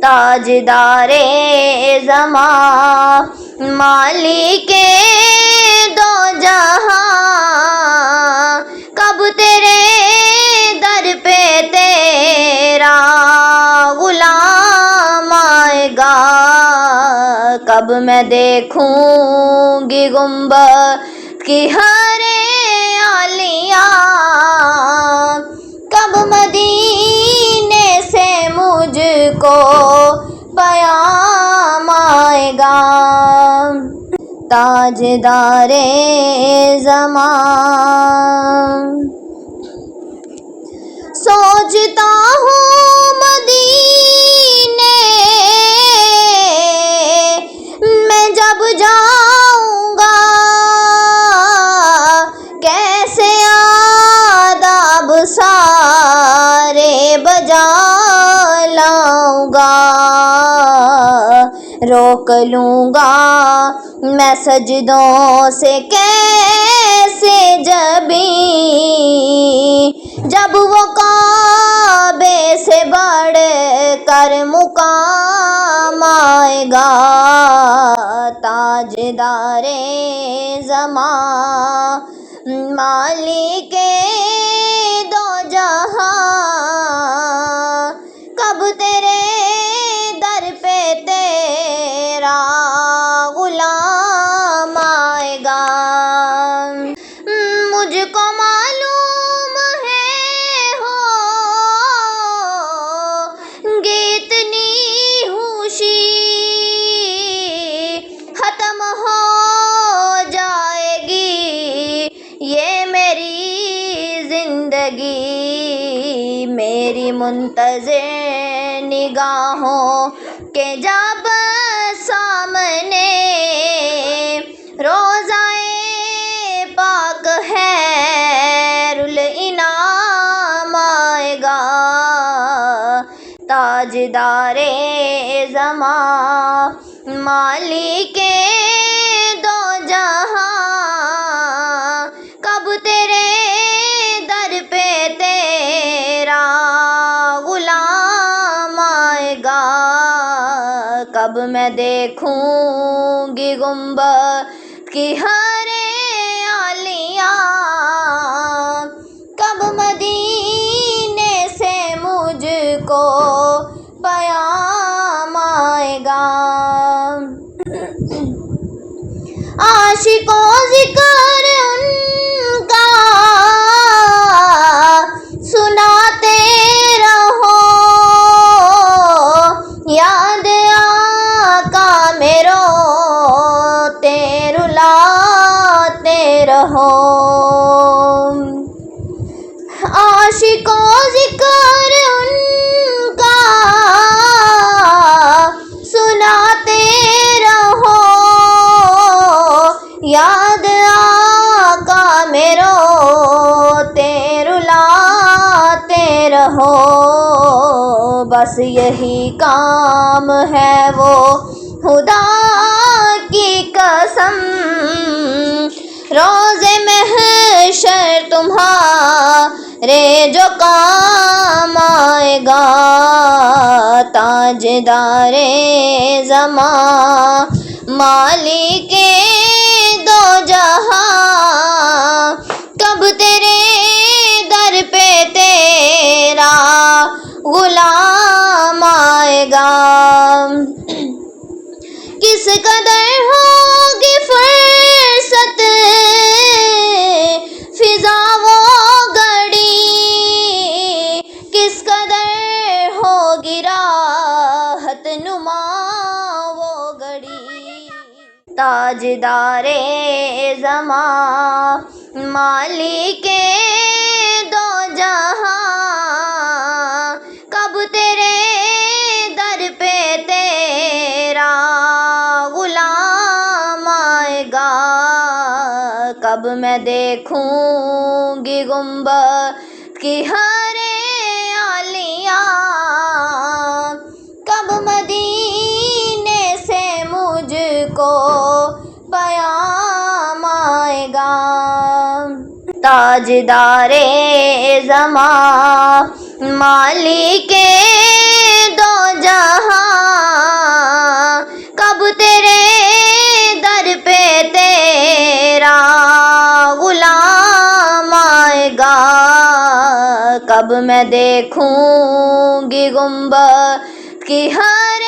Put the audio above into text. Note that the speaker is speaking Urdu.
تاجدار زمان مالک دو جہاں، کب تیرے در پہ تیرا غلام آئے گا، کب میں دیکھوں گی گنبد کی ہریالیاں، کب مدینے سے مجھ کو پیام آئے گا۔ تاجدار زمان سوچتا ہوں مدینے میں جب جاؤں گا، کیسے آداب سارے بجا لاؤں گا، روک لوں گا میں سجدوں سے کیسے جب وہ کعبے سے بڑھ کر مقام آئے گا۔ تاجدار زمان مالک دو جہاں، کب تیرے در پہ تیرا غلام آئے گا۔ مجھ کو معلوم ہے ہوگی اتنی ہوشی، ختم ہو جائے گی یہ میری زندگی، میری منتظر نگاہوں کے جب سامنے روضائے پاک خیر الانام آئے گا۔ تاجدار زمان مالک دو جہاں، کب تیرے در پہ تیرا غلام آئے گا، کب میں دیکھوں گی گنبد کی ہریالیاں، کب مدینے سے مجھ کو پیام آئے گا۔ عاشقوں ذکر ان کا سناتے رہو، یاد آقا میں روتے رلاتے رہو۔ عاشقوں ذکر ان کا سناتے رہو، یاد آقا میں روتے رلاتے رہو، بس یہی کام ہے وہ خدا کی قسم، روز محشر تمہارے جو کام آئے گا۔ تاجدار زمان مالک دو جہاں، کب تیرے در پہ تیرا غلام آئے گا۔ کس قدر ہوگی فرصت فضا وہ گھڑی، کس قدر ہوگی راحت نما وہ گھڑی۔ تاجدار زمان مالک دو جہاں، کب تیرے در پہ تیرا غلام آئے گا، کب میں دیکھوں گی گنبد کی ہریالیاں، کب مدینے سے مجھ کو پیام آئے گا۔ تاجدار زمان مالک دو جہاں، کب میں دیکھوں گی گنبد کی ہر